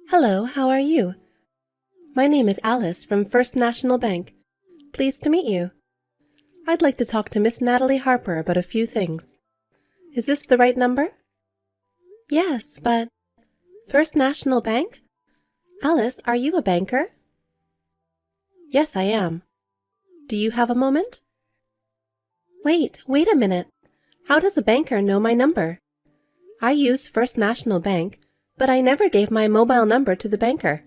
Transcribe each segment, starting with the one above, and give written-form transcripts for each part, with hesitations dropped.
Hello, how are you? My name is Alice from First National Bank. Pleased to meet you. I'd like to talk to Miss Natalie Harper about a few things. Is this the right number? Yes, but... First National Bank? Alice, are you a banker? Yes, I am. Do you have a moment? Wait a minute. How does a banker know my number? I use First National Bank, but I never gave my mobile number to the banker.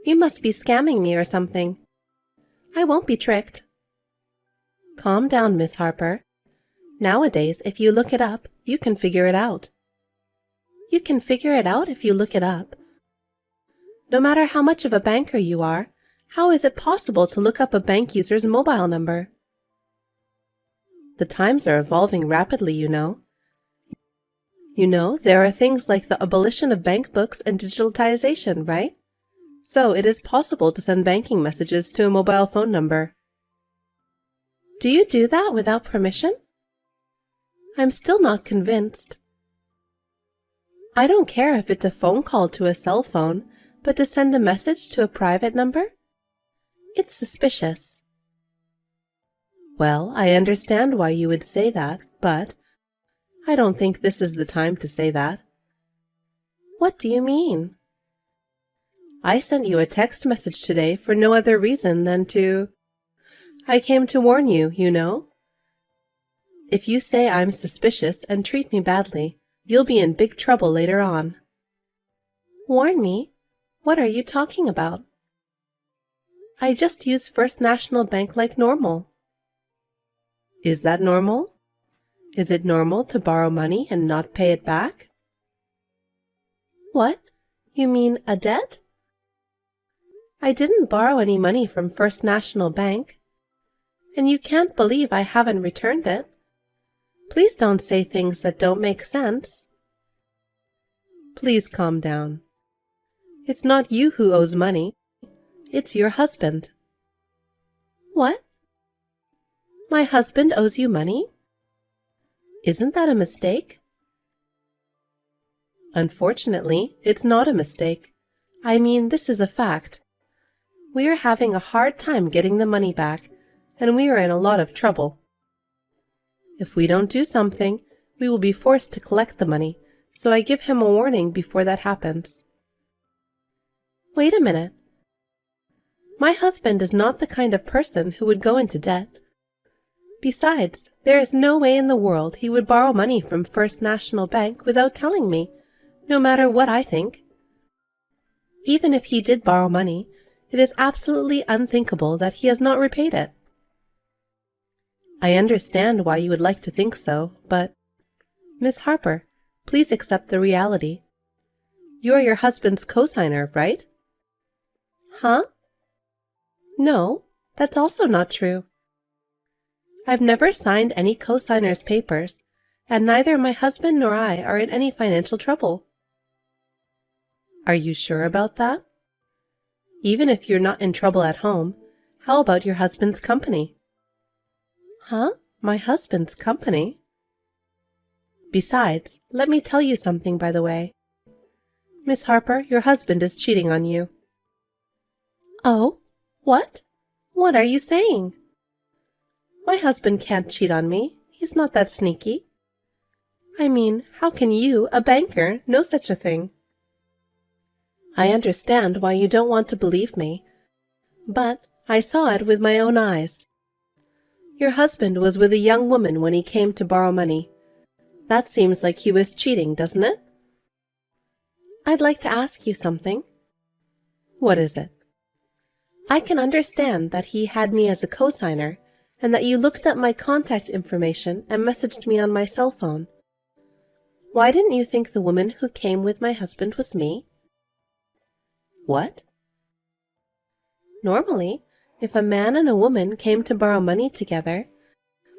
You must be scamming me or something. I won't be tricked. Calm down, Miss Harper. Nowadays, if you look it up, you can figure it out. You can figure it out if you look it up. No matter how much of a banker you are, how is it possible to look up a bank user's mobile number? The times are evolving rapidly, you know. There are things like the abolition of bank books and digitalization, right? So it is possible to send banking messages to a mobile phone number. Do you do that without permission? I'm still not convinced. I don't care if it's a phone call to a cell phone, but to send a message to a private number? It's suspicious. Well, I understand why you would say that, but I don't think this is the time to say that. What do you mean? I sent you a text message today for no other reason than to... I came to warn you, you know. If you say I'm suspicious and treat me badly, you'll be in big trouble later on. Warn me? What are you talking about? I just use First National Bank like normal. Is that normal? Is it normal to borrow money and not pay it back? What? You mean a debt? I didn't borrow any money from First National Bank. And you can't believe I haven't returned it. Please don't say things that don't make sense. Please calm down. It's not you who owes money. It's your husband. What? My husband owes you money? Isn't that a mistake? Unfortunately, it's not a mistake. I mean, this is a fact. We are having a hard time getting the money back, and we are in a lot of trouble. If we don't do something, we will be forced to collect the money, so I give him a warning before that happens. Wait a minute. My husband is not the kind of person who would go into debt. Besides, there is no way in the world he would borrow money from First National Bank without telling me, no matter what I think. Even if he did borrow money, it is absolutely unthinkable that he has not repaid it. I understand why you would like to think so, but... Miss Harper, please accept the reality. You are your husband's co-signer, right? Huh? No, that's also not true. I've never signed any co-signer's papers, and neither my husband nor I are in any financial trouble. Are you sure about that? Even if you're not in trouble at home, how about your husband's company? Huh? My husband's company? Besides, let me tell you something, by the way. Miss Harper, your husband is cheating on you. Oh? What? What are you saying? My husband can't cheat on me. He's not that sneaky. I mean, how can you, a banker, know such a thing? I understand why you don't want to believe me, but I saw it with my own eyes. Your husband was with a young woman when he came to borrow money. That seems like he was cheating, doesn't it? I'd like to ask you something. What is it? I can understand that he had me as a co-signer, and that you looked up my contact information and messaged me on my cell phone. Why didn't you think the woman who came with my husband was me? What? Normally, if a man and a woman came to borrow money together,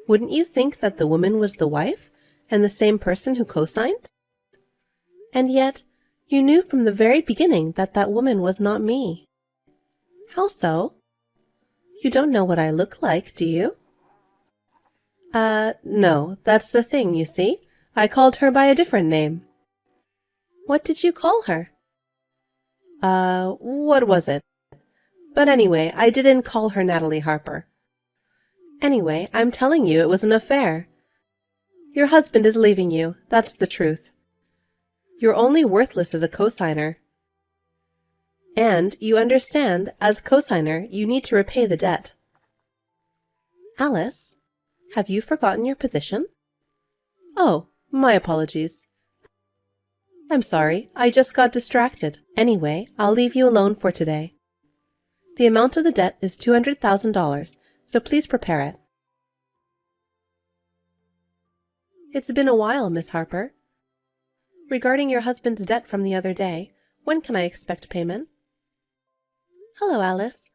wouldn't you think that the woman was the wife and the same person who co-signed? And yet, you knew from the very beginning that that woman was not me. How so? You don't know what I look like, do you? No, that's the thing, you see. I called her by a different name. What did you call her? What was it? But anyway, I didn't call her Natalie Harper. Anyway, I'm telling you it was an affair. Your husband is leaving you, that's the truth. You're only worthless as a cosigner. And, you understand, as cosigner, you need to repay the debt. Alice, have you forgotten your position? Oh, my apologies. I'm sorry, I just got distracted. Anyway, I'll leave you alone for today. The amount of the debt is $200,000, so please prepare it. It's been a while, Miss Harper. Regarding your husband's debt from the other day, when can I expect payment? Hello, Alice.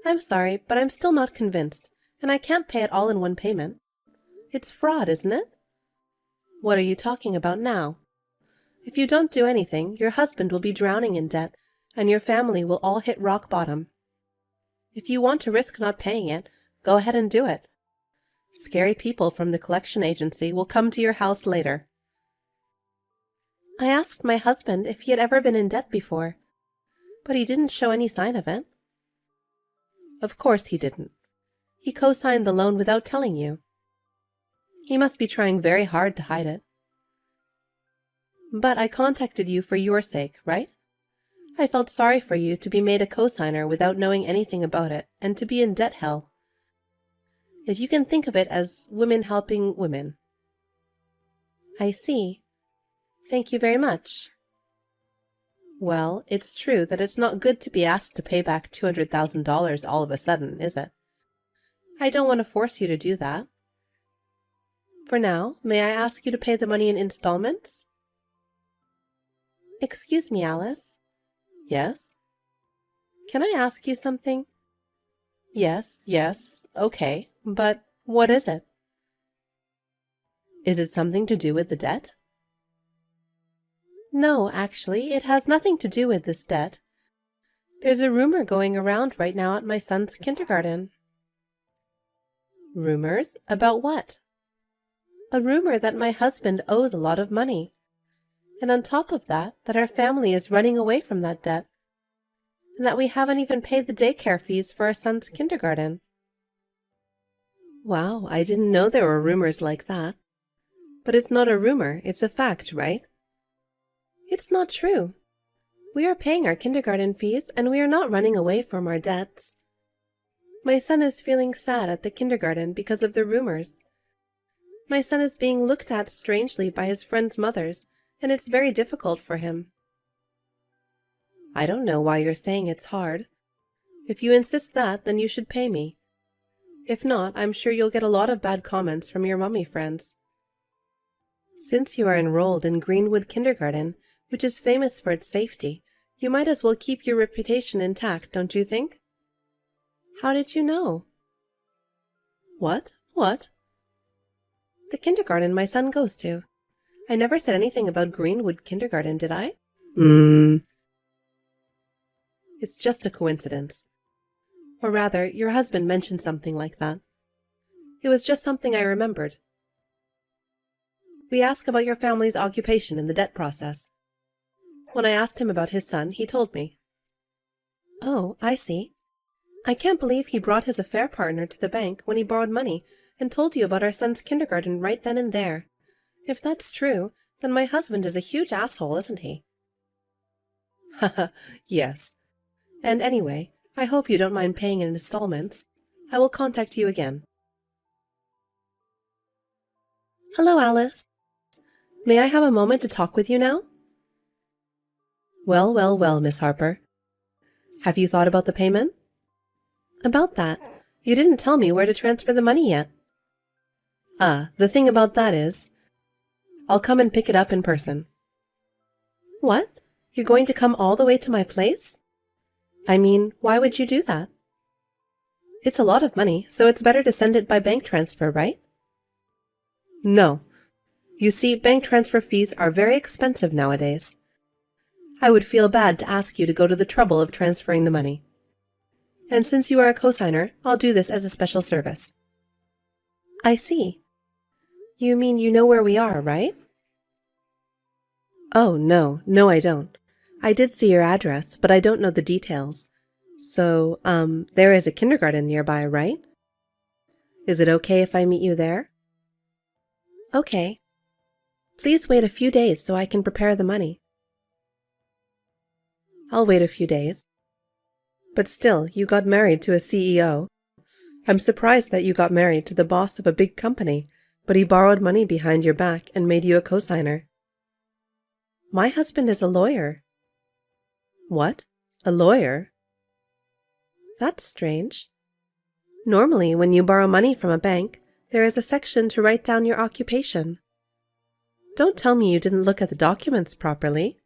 I'm sorry, but I'm still not convinced, and I can't pay it all in one payment. It's fraud, isn't it? What are you talking about now? If you don't do anything, your husband will be drowning in debt, and your family will all hit rock bottom. If you want to risk not paying it, go ahead and do it. Scary people from the collection agency will come to your house later. I asked my husband if he had ever been in debt before, but he didn't show any sign of it. Of course he didn't. He co-signed the loan without telling you. He must be trying very hard to hide it. But I contacted you for your sake, right? I felt sorry for you to be made a co-signer without knowing anything about it and to be in debt hell. If you can think of it as women helping women. I see. Thank you very much. Well, it's true that it's not good to be asked to pay back $200,000 all of a sudden, is it? I don't want to force you to do that. For now, may I ask you to pay the money in installments? Excuse me, Alice. Yes? Can I ask you something? Yes, okay, but what is it? Is it something to do with the debt? No, actually, it has nothing to do with this debt. There's a rumor going around right now at my son's kindergarten. Rumors? About what? A rumor that my husband owes a lot of money. And on top of that, that our family is running away from that debt. And that we haven't even paid the daycare fees for our son's kindergarten. Wow, I didn't know there were rumors like that. But it's not a rumor, it's a fact, right? It's not true. We are paying our kindergarten fees and we are not running away from our debts. My son is feeling sad at the kindergarten because of the rumors. My son is being looked at strangely by his friends' mothers, and it's very difficult for him. I don't know why you're saying it's hard. If you insist that, then you should pay me. If not, I'm sure you'll get a lot of bad comments from your mummy friends. Since you are enrolled in Greenwood Kindergarten, which is famous for its safety, you might as well keep your reputation intact, don't you think? How did you know? What? The kindergarten my son goes to. I never said anything about Greenwood Kindergarten, did I? It's just a coincidence. Or rather, your husband mentioned something like that. It was just something I remembered. We asked about your family's occupation in the debt process. When I asked him about his son, he told me. Oh, I see. I can't believe he brought his affair partner to the bank when he borrowed money and told you about our son's kindergarten right then and there. If that's true, then my husband is a huge asshole, isn't he? Haha, yes. And anyway, I hope you don't mind paying in installments. I will contact you again. Hello, Alice. May I have a moment to talk with you now? Well, Miss Harper. Have you thought about the payment? About that, you didn't tell me where to transfer the money yet. The thing about that is, I'll come and pick it up in person. What? You're going to come all the way to my place? I mean, why would you do that? It's a lot of money, so it's better to send it by bank transfer, right? No. You see, bank transfer fees are very expensive nowadays. I would feel bad to ask you to go to the trouble of transferring the money. And since you are a cosigner, I'll do this as a special service. I see. You mean you know where we are, right? Oh, no, I don't. I did see your address, but I don't know the details. So, there is a kindergarten nearby, right? Is it okay if I meet you there? Okay. Please wait a few days so I can prepare the money. I'll wait a few days. But still, you got married to a CEO. I'm surprised that you got married to the boss of a big company, but he borrowed money behind your back and made you a cosigner. My husband is a lawyer. What? A lawyer? That's strange. Normally, when you borrow money from a bank, there is a section to write down your occupation. Don't tell me you didn't look at the documents properly.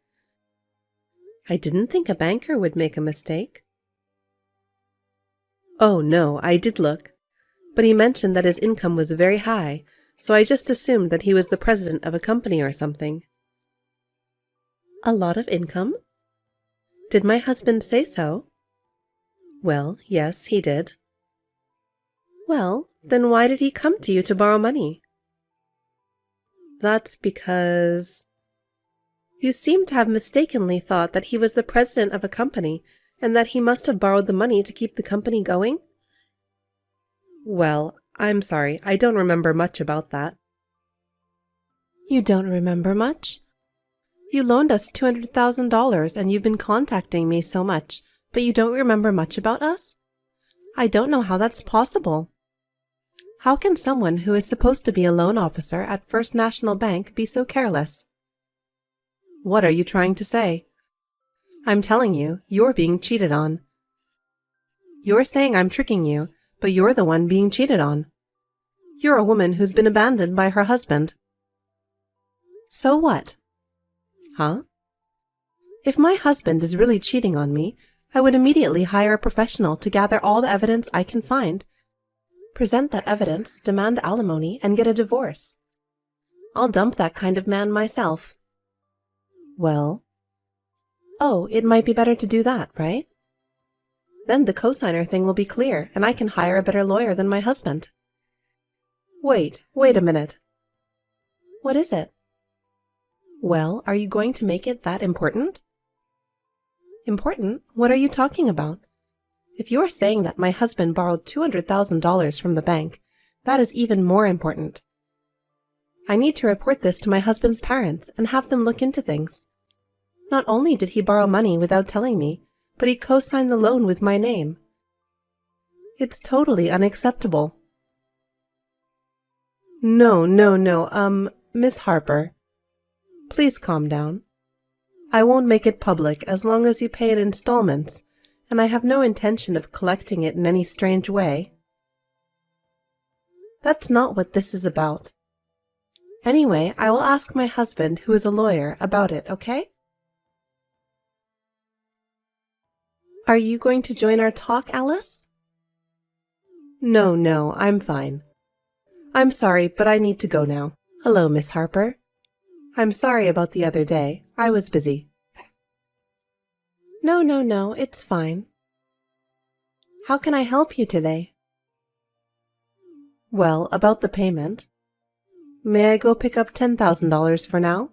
I didn't think a banker would make a mistake. Oh, no, I did look. But he mentioned that his income was very high, so I just assumed that he was the president of a company or something. A lot of income? Did my husband say so? Well, yes, he did. Well, then why did he come to you to borrow money? That's because... You seem to have mistakenly thought that he was the president of a company and that he must have borrowed the money to keep the company going? Well, I'm sorry, I don't remember much about that. You don't remember much? You loaned us $200,000 and you've been contacting me so much, but you don't remember much about us? I don't know how that's possible. How can someone who is supposed to be a loan officer at First National Bank be so careless? What are you trying to say? I'm telling you, you're being cheated on. You're saying I'm tricking you, but you're the one being cheated on. You're a woman who's been abandoned by her husband. So what? Huh? If my husband is really cheating on me, I would immediately hire a professional to gather all the evidence I can find, present that evidence, demand alimony, and get a divorce. I'll dump that kind of man myself. Well? Oh, it might be better to do that, right? Then the cosigner thing will be clear, and I can hire a better lawyer than my husband. Wait a minute. What is it? Well, are you going to make it that important? Important? What are you talking about? If you are saying that my husband borrowed $200,000 from the bank, that is even more important. I need to report this to my husband's parents and have them look into things. Not only did he borrow money without telling me, but he co-signed the loan with my name. It's totally unacceptable. No, Miss Harper. Please calm down. I won't make it public as long as you pay it in installments, and I have no intention of collecting it in any strange way. That's not what this is about. Anyway, I will ask my husband, who is a lawyer, about it, okay? Are you going to join our talk, Alice? No, I'm fine. I'm sorry, but I need to go now. Hello, Miss Harper. I'm sorry about the other day. I was busy. No, it's fine. How can I help you today? Well, about the payment. May I go pick up $10,000 for now?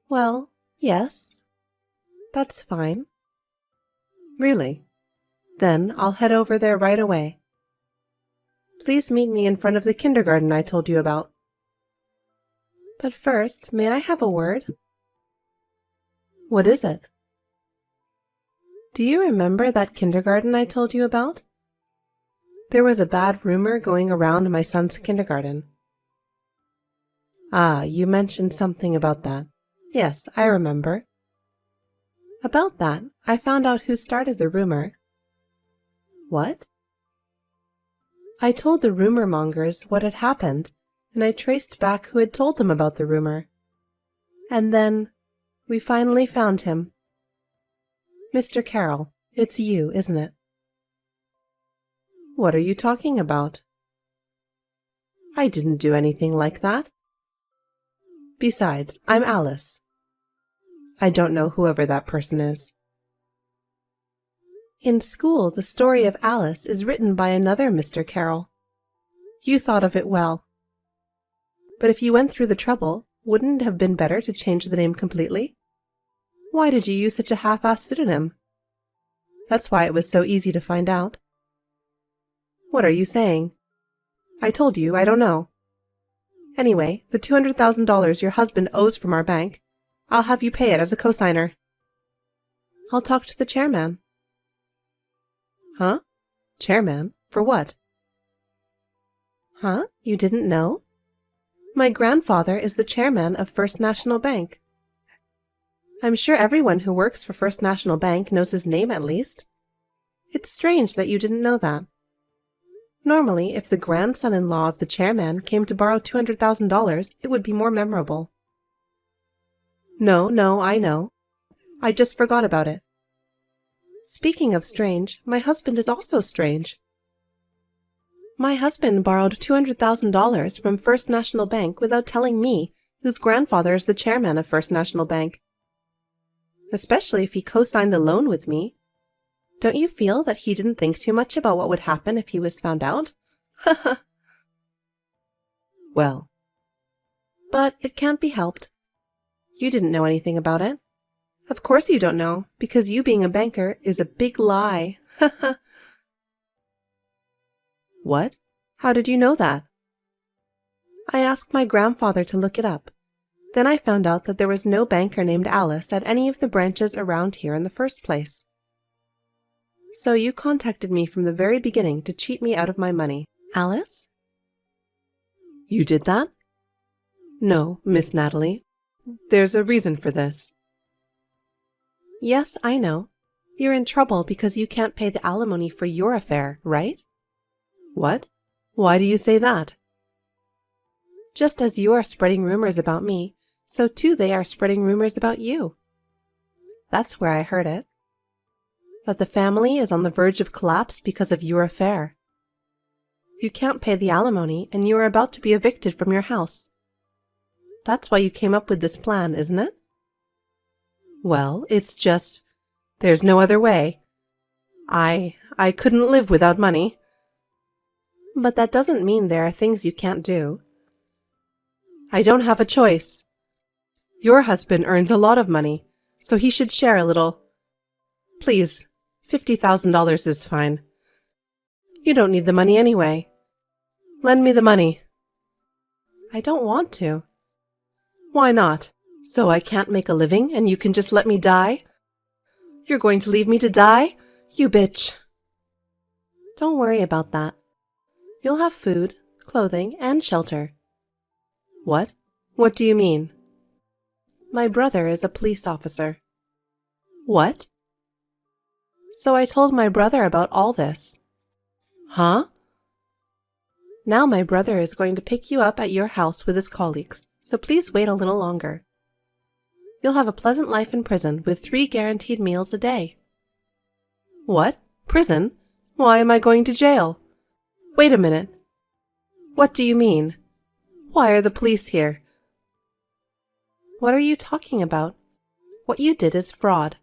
Well, yes. That's fine. Really? Then I'll head over there right away. Please meet me in front of the kindergarten I told you about. But first, may I have a word? What is it? Do you remember that kindergarten I told you about? There was a bad rumor going around my son's kindergarten. Ah, you mentioned something about that. Yes, I remember. About that, I found out who started the rumor. What? I told the rumor mongers what had happened, and I traced back who had told them about the rumor. And then, we finally found him. Mr. Carroll, it's you, isn't it? What are you talking about? I didn't do anything like that. Besides, I'm Alice. I don't know whoever that person is. In school, the story of Alice is written by another Mr. Carroll. You thought of it well. But if you went through the trouble, wouldn't it have been better to change the name completely? Why did you use such a half-assed pseudonym? That's why it was so easy to find out. What are you saying? I told you I don't know. Anyway, the $200,000 your husband owes from our bank, I'll have you pay it as a cosigner. I'll talk to the chairman. Huh? Chairman? For what? Huh? You didn't know? My grandfather is the chairman of First National Bank. I'm sure everyone who works for First National Bank knows his name at least. It's strange that you didn't know that. Normally, if the grandson-in-law of the chairman came to borrow $200,000, it would be more memorable. No, I know. I just forgot about it. Speaking of strange, my husband is also strange. My husband borrowed $200,000 from First National Bank without telling me, whose grandfather is the chairman of First National Bank. Especially if he co-signed the loan with me. Don't you feel that he didn't think too much about what would happen if he was found out? Well. But it can't be helped. You didn't know anything about it. Of course you don't know, because you being a banker is a big lie. What? How did you know that? I asked my grandfather to look it up. Then I found out that there was no banker named Alice at any of the branches around here in the first place. So you contacted me from the very beginning to cheat me out of my money. Alice? You did that? No, Miss Natalie. There's a reason for this. Yes, I know. You're in trouble because you can't pay the alimony for your affair, right? What? Why do you say that? Just as you are spreading rumors about me, so too they are spreading rumors about you. That's where I heard it. That the family is on the verge of collapse because of your affair. You can't pay the alimony and you are about to be evicted from your house. That's why you came up with this plan, isn't it? Well, it's just, there's no other way. I couldn't live without money. But that doesn't mean there are things you can't do. I don't have a choice. Your husband earns a lot of money, so he should share a little. Please, $50,000 is fine. You don't need the money anyway. Lend me the money. I don't want to. Why not? So I can't make a living and you can just let me die? You're going to leave me to die? You bitch. Don't worry about that. You'll have food, clothing, and shelter. What? What do you mean? My brother is a police officer. What? So I told my brother about all this. Huh? Now my brother is going to pick you up at your house with his colleagues, so please wait a little longer. You'll have a pleasant life in prison with 3 guaranteed meals a day. What? Prison? Why am I going to jail? Wait a minute. What do you mean? Why are the police here? What are you talking about? What you did is fraud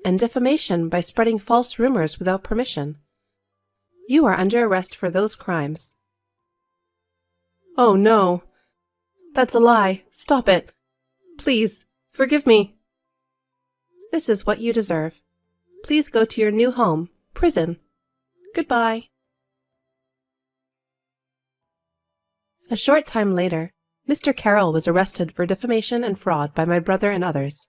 and defamation by spreading false rumors without permission. You are under arrest for those crimes. Oh no. That's a lie. Stop it. Please, forgive me. This is what you deserve. Please go to your new home, prison. Goodbye. A short time later, Mr. Carroll was arrested for defamation and fraud by my brother and others.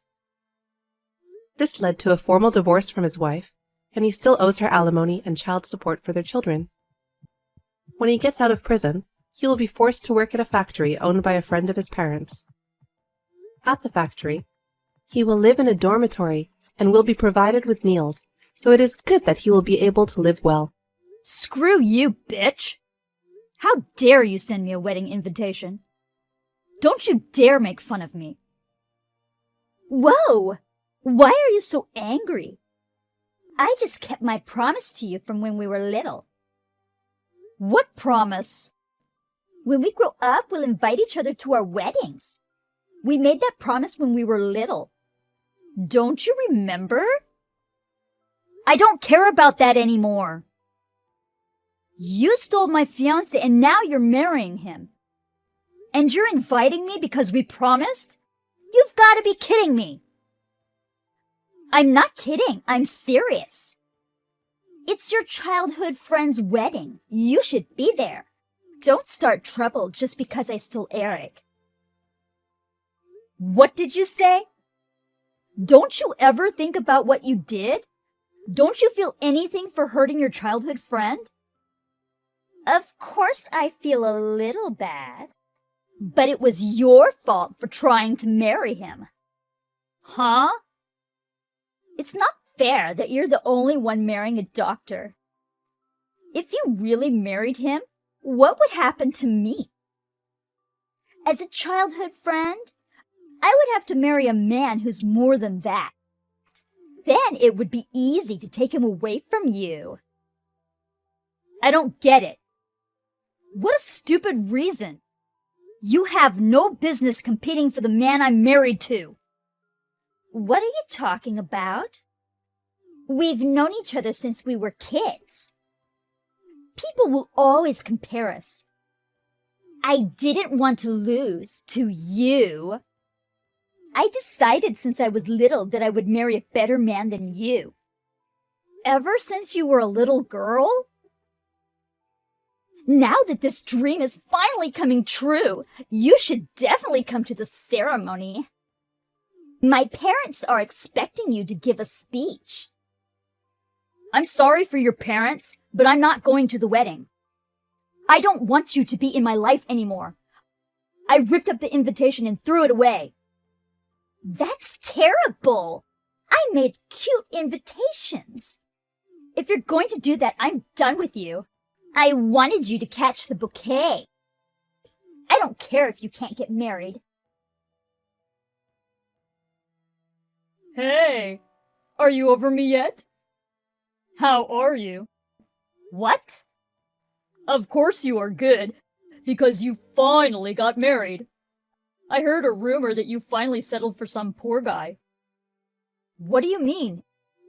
This led to a formal divorce from his wife, and he still owes her alimony and child support for their children. When he gets out of prison, he will be forced to work at a factory owned by a friend of his parents. At the factory, he will live in a dormitory and will be provided with meals, so it is good that he will be able to live well. Screw you, bitch! How dare you send me a wedding invitation? Don't you dare make fun of me. Whoa! Why are you so angry? I just kept my promise to you from when we were little. What promise? When we grow up, we'll invite each other to our weddings. We made that promise when we were little. Don't you remember? I don't care about that anymore. You stole my fiancé and now you're marrying him. And you're inviting me because we promised? You've got to be kidding me. I'm not kidding. I'm serious. It's your childhood friend's wedding. You should be there. Don't start trouble just because I stole Eric. What did you say? Don't you ever think about what you did? Don't you feel anything for hurting your childhood friend? Of course I feel a little bad. But it was your fault for trying to marry him. Huh? It's not fair that you're the only one marrying a doctor. If you really married him, what would happen to me? As a childhood friend, I would have to marry a man who's more than that. Then it would be easy to take him away from you. I don't get it. What a stupid reason. You have no business competing for the man I'm married to. What are you talking about? We've known each other since we were kids. People will always compare us. I didn't want to lose to you. I decided since I was little that I would marry a better man than you. Ever since you were a little girl? Now that this dream is finally coming true, you should definitely come to the ceremony. My parents are expecting you to give a speech. I'm sorry for your parents, but I'm not going to the wedding. I don't want you to be in my life anymore. I ripped up the invitation and threw it away. That's terrible. I made cute invitations. If you're going to do that, I'm done with you. I wanted you to catch the bouquet. I don't care if you can't get married. Hey, are you over me yet? How are you? What? Of course you are good, because you finally got married. I heard a rumor that you finally settled for some poor guy. What do you mean?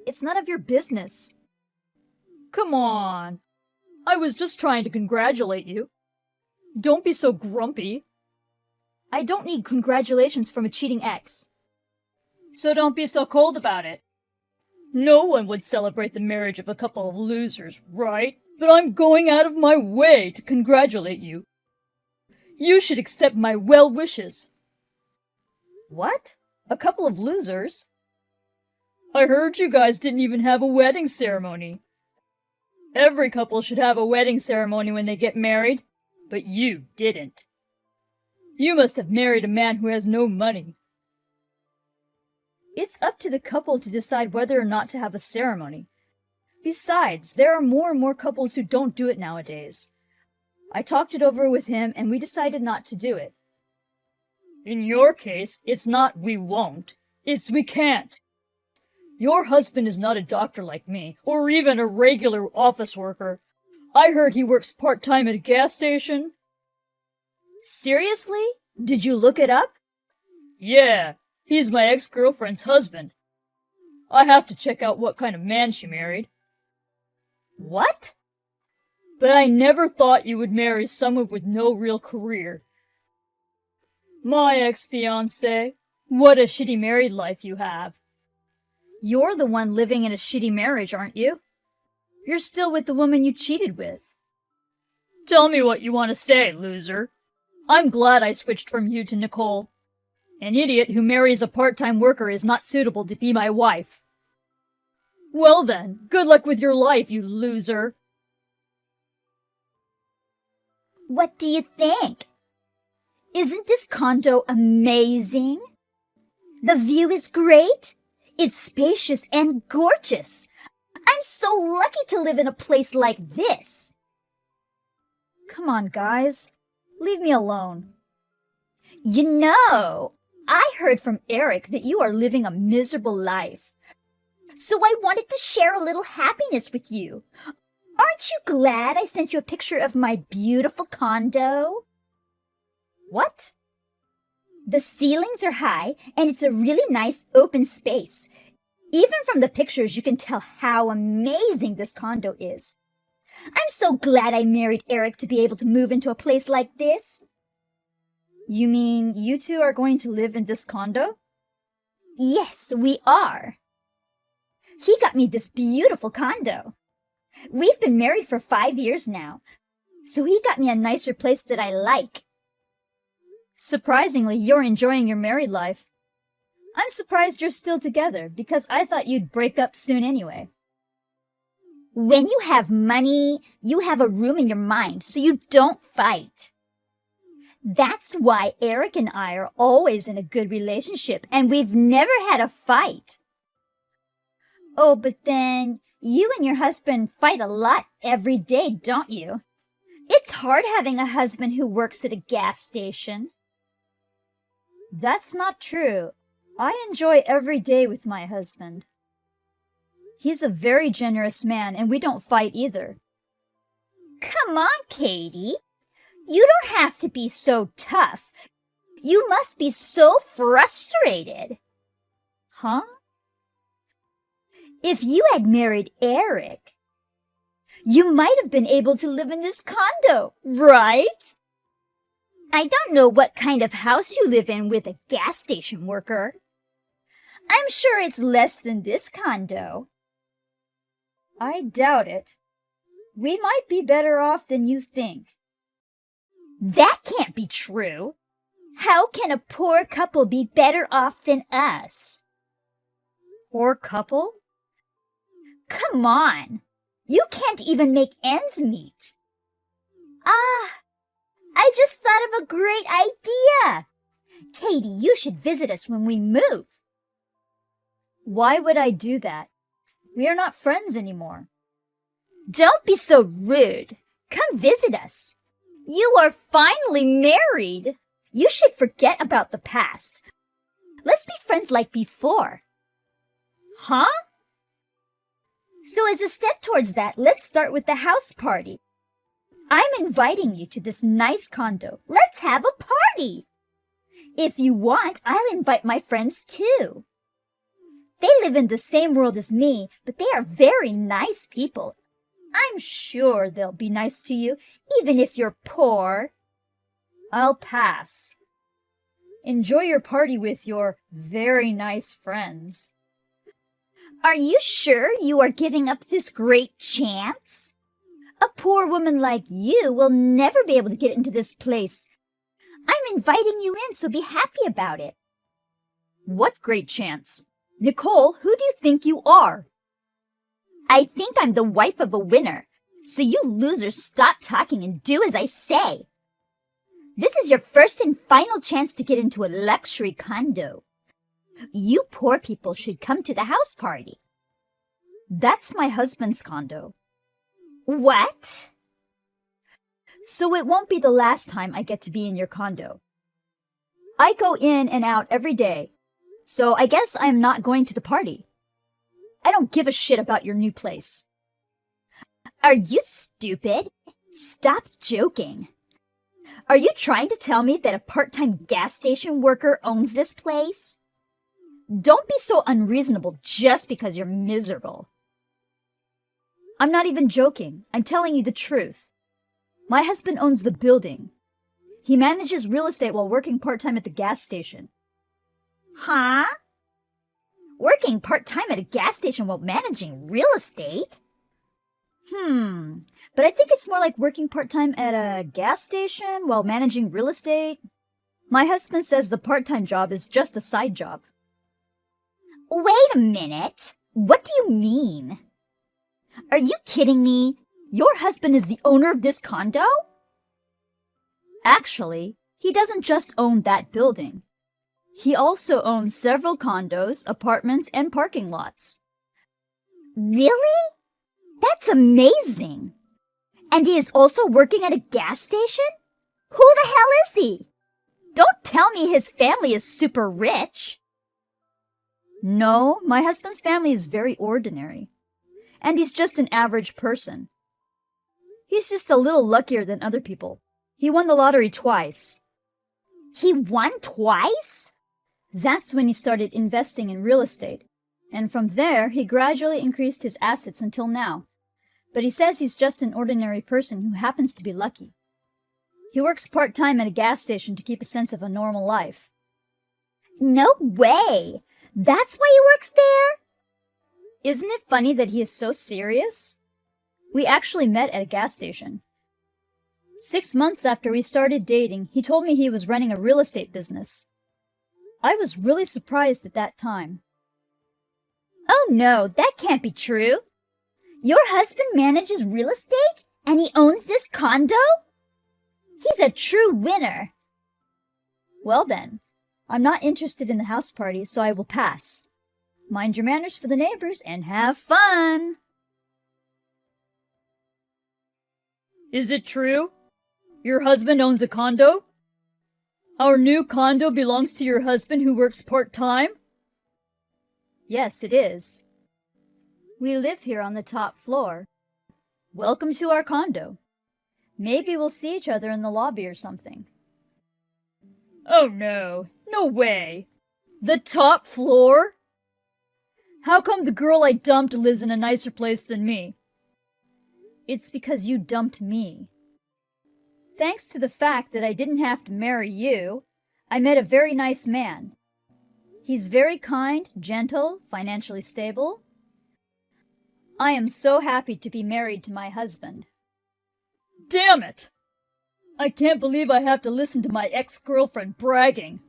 It's none of your business. Come on. I was just trying to congratulate you. Don't be so grumpy. I don't need congratulations from a cheating ex. So don't be so cold about it. No one would celebrate the marriage of a couple of losers, right? But I'm going out of my way to congratulate you. You should accept my well wishes. What? A couple of losers? I heard you guys didn't even have a wedding ceremony. Every couple should have a wedding ceremony when they get married, but you didn't. You must have married a man who has no money. It's up to the couple to decide whether or not to have a ceremony. Besides, there are more and more couples who don't do it nowadays. I talked it over with him and we decided not to do it. In your case, it's not we won't, it's we can't. Your husband is not a doctor like me, or even a regular office worker. I heard he works part-time at a gas station. Seriously? Did you look it up? Yeah, he's my ex-girlfriend's husband. I have to check out what kind of man she married. What? But I never thought you would marry someone with no real career. My ex-fiancé, what a shitty married life you have. You're the one living in a shitty marriage, aren't you? You're still with the woman you cheated with. Tell me what you want to say, loser. I'm glad I switched from you to Nicole. An idiot who marries a part-time worker is not suitable to be my wife. Well then, good luck with your life, you loser. What do you think? Isn't this condo amazing? The view is great. It's spacious and gorgeous. I'm so lucky to live in a place like this. Come on, guys. Leave me alone. You know, I heard from Eric that you are living a miserable life. So I wanted to share a little happiness with you. Aren't you glad I sent you a picture of my beautiful condo? What? The ceilings are high, and it's a really nice open space. Even from the pictures, you can tell how amazing this condo is. I'm so glad I married Eric to be able to move into a place like this. You mean you two are going to live in this condo? Yes, we are. He got me this beautiful condo. We've been married for 5 years now, so he got me a nicer place that I like. Surprisingly, you're enjoying your married life. I'm surprised you're still together, because I thought you'd break up soon anyway. When you have money, you have a room in your mind, so you don't fight. That's why Eric and I are always in a good relationship, and we've never had a fight. Oh, but then you and your husband fight a lot every day, don't you? It's hard having a husband who works at a gas station. That's not true. I enjoy every day with my husband. He's a very generous man, and we don't fight either. Come on, Katie. You don't have to be so tough. You must be so frustrated. Huh? If you had married Eric, you might have been able to live in this condo, right? I don't know what kind of house you live in with a gas station worker. I'm sure it's less than this condo. I doubt it. We might be better off than you think. That can't be true. How can a poor couple be better off than us? Poor couple? Come on. You can't even make ends meet. I just thought of a great idea. Katie, you should visit us when we move. Why would I do that? We are not friends anymore. Don't be so rude. Come visit us. You are finally married. You should forget about the past. Let's be friends like before. Huh? So as a step towards that, let's start with the house party. I'm inviting you to this nice condo. Let's have a party. If you want, I'll invite my friends too. They live in the same world as me, but they are very nice people. I'm sure they'll be nice to you, even if you're poor. I'll pass. Enjoy your party with your very nice friends. Are you sure you are giving up this great chance? A poor woman like you will never be able to get into this place. I'm inviting you in, so be happy about it. What great chance? Nicole, who do you think you are? I think I'm the wife of a winner, so you losers stop talking and do as I say. This is your first and final chance to get into a luxury condo. You poor people should come to the house party. That's my husband's condo. What? So it won't be the last time I get to be in your condo. I go in and out every day, so I guess I'm not going to the party. I don't give a shit about your new place. Are you stupid? Stop joking. Are you trying to tell me that a part-time gas station worker owns this place? Don't be so unreasonable just because you're miserable. I'm not even joking. I'm telling you the truth. My husband owns the building. He manages real estate while working part-time at the gas station. Huh? Working part-time at a gas station while managing real estate? But I think it's more like working part-time at a gas station while managing real estate. My husband says the part-time job is just a side job. Wait a minute. What do you mean? Are you kidding me? Your husband is the owner of this condo? Actually, he doesn't just own that building. He also owns several condos, apartments, and parking lots. Really? That's amazing. And he is also working at a gas station? Who the hell is he? Don't tell me his family is super rich. No, my husband's family is very ordinary. And he's just an average person. He's just a little luckier than other people. He won the lottery twice. He won twice? That's when he started investing in real estate. And from there, he gradually increased his assets until now. But he says he's just an ordinary person who happens to be lucky. He works part-time at a gas station to keep a sense of a normal life. No way! That's why he works there? Isn't it funny that he is so serious? We actually met at a gas station. 6 months after we started dating, he told me he was running a real estate business. I was really surprised at that time. Oh no, that can't be true. Your husband manages real estate and he owns this condo? He's a true winner. Well then, I'm not interested in the house party, so I will pass. Mind your manners for the neighbors and have fun. Is it true? Your husband owns a condo? Our new condo belongs to your husband who works part-time? Yes, it is. We live here on the top floor. Welcome to our condo. Maybe we'll see each other in the lobby or something. Oh no, no way. The top floor? How come the girl I dumped lives in a nicer place than me? It's because you dumped me. Thanks to the fact that I didn't have to marry you, I met a very nice man. He's very kind, gentle, financially stable. I am so happy to be married to my husband. Damn it! I can't believe I have to listen to my ex-girlfriend bragging.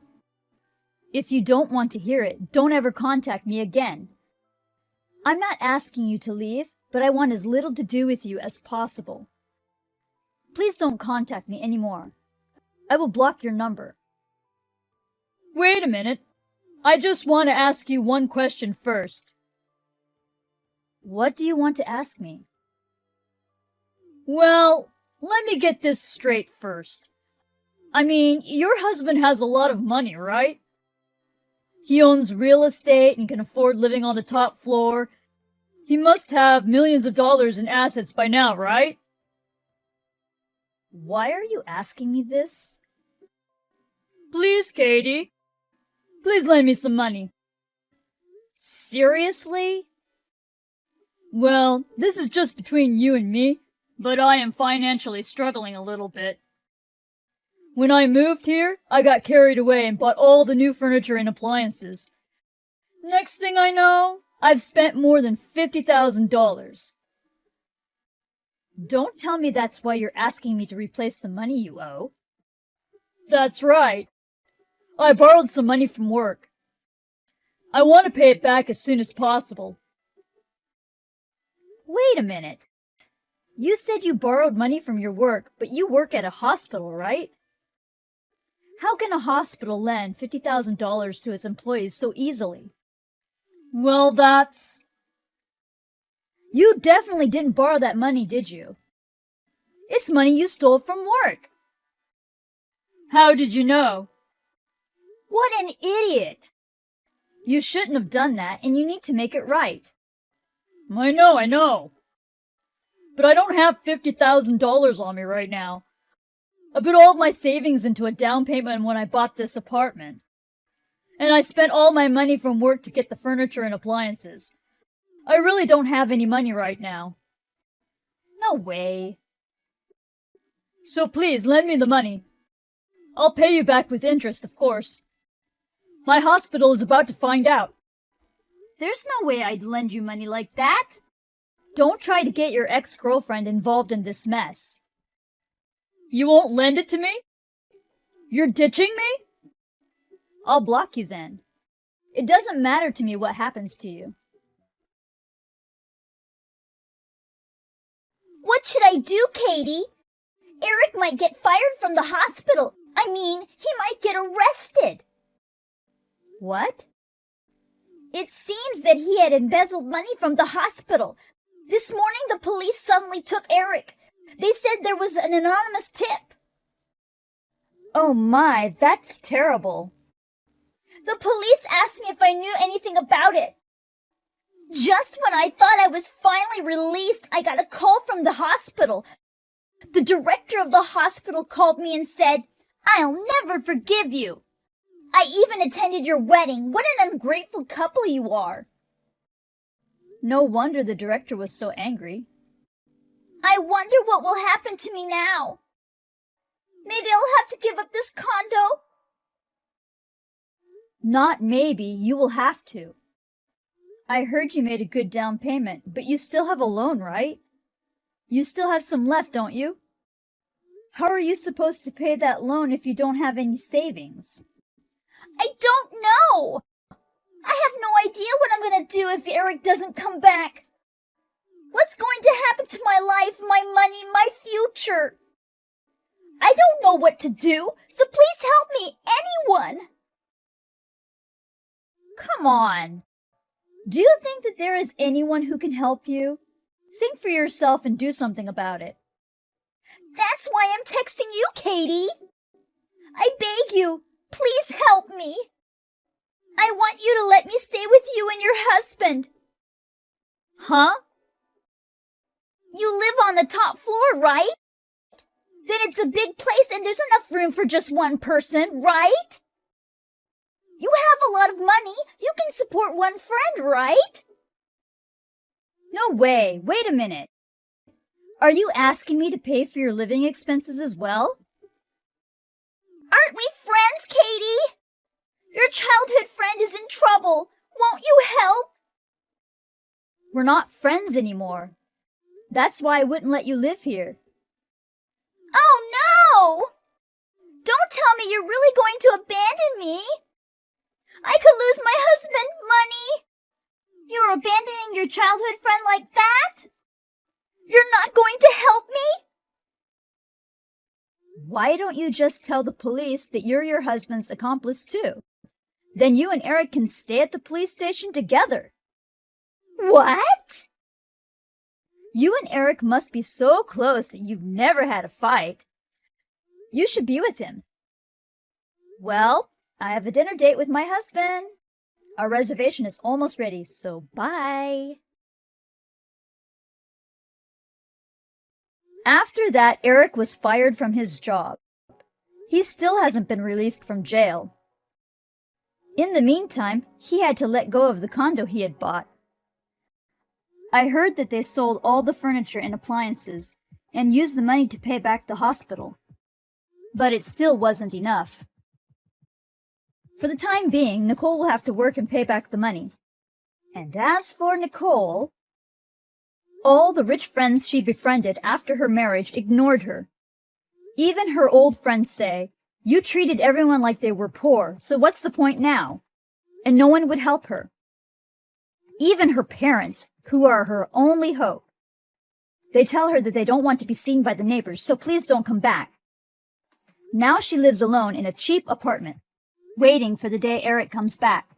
If you don't want to hear it, don't ever contact me again. I'm not asking you to leave, but I want as little to do with you as possible. Please don't contact me anymore. I will block your number. Wait a minute. I just want to ask you one question first. What do you want to ask me? Well, let me get this straight first. I mean, your husband has a lot of money, right? He owns real estate and can afford living on the top floor. He must have millions of dollars in assets by now, right? Why are you asking me this? Please, Katie. Please lend me some money. Seriously? Well, this is just between you and me, but I am financially struggling a little bit. When I moved here, I got carried away and bought all the new furniture and appliances. Next thing I know, I've spent more than $50,000. Don't tell me that's why you're asking me to replace the money you owe. That's right. I borrowed some money from work. I want to pay it back as soon as possible. Wait a minute. You said you borrowed money from your work, but you work at a hospital, right? How can a hospital lend $50,000 to its employees so easily? Well, that's... You definitely didn't borrow that money, did you? It's money you stole from work. How did you know? What an idiot! You shouldn't have done that, and you need to make it right. I know. But I don't have $50,000 on me right now. I put all of my savings into a down payment when I bought this apartment. And I spent all my money from work to get the furniture and appliances. I really don't have any money right now. No way. So please, lend me the money. I'll pay you back with interest, of course. My hospital is about to find out. There's no way I'd lend you money like that. Don't try to get your ex-girlfriend involved in this mess. You won't lend it to me? You're ditching me? I'll block you then. It doesn't matter to me what happens to you. What should I do, Katie? Eric might get fired from the hospital. I mean, he might get arrested. What? It seems that he had embezzled money from the hospital. This morning, the police suddenly took Eric. They said there was an anonymous tip. Oh my, that's terrible. The police asked me if I knew anything about it. Just when I thought I was finally released, I got a call from the hospital. The director of the hospital called me and said, "I'll never forgive you. I even attended your wedding. What an ungrateful couple you are." No wonder the director was so angry. I wonder what will happen to me now. Maybe I'll have to give up this condo. Not maybe, you will have to. I heard you made a good down payment, but you still have a loan, right? You still have some left, don't you? How are you supposed to pay that loan if you don't have any savings? I don't know! I have no idea what I'm gonna do if Eric doesn't come back. What's going to happen to my life, my money, my future? I don't know what to do, so please help me, anyone! Come on. Do you think that there is anyone who can help you? Think for yourself and do something about it. That's why I'm texting you, Katie. I beg you, please help me. I want you to let me stay with you and your husband. Huh? You live on the top floor, right? Then it's a big place and there's enough room for just one person, right? You have a lot of money. You can support one friend, right? No way. Wait a minute. Are you asking me to pay for your living expenses as well? Aren't we friends, Katie? Your childhood friend is in trouble. Won't you help? We're not friends anymore. That's why I wouldn't let you live here. Oh, no! Don't tell me you're really going to abandon me. I could lose my husband, money. You're abandoning your childhood friend like that? You're not going to help me? Why don't you just tell the police that you're your husband's accomplice too? Then you and Eric can stay at the police station together. What? You and Eric must be so close that you've never had a fight. You should be with him. Well, I have a dinner date with my husband. Our reservation is almost ready, so bye. After that, Eric was fired from his job. He still hasn't been released from jail. In the meantime, he had to let go of the condo he had bought. I heard that they sold all the furniture and appliances and used the money to pay back the hospital. But it still wasn't enough. For the time being, Nicole will have to work and pay back the money. And as for Nicole, all the rich friends she befriended after her marriage ignored her. Even her old friends say, "You treated everyone like they were poor, so what's the point now?" And no one would help her. Even her parents, who are her only hope. They tell her that they don't want to be seen by the neighbors, so please don't come back. Now she lives alone in a cheap apartment, waiting for the day Eric comes back.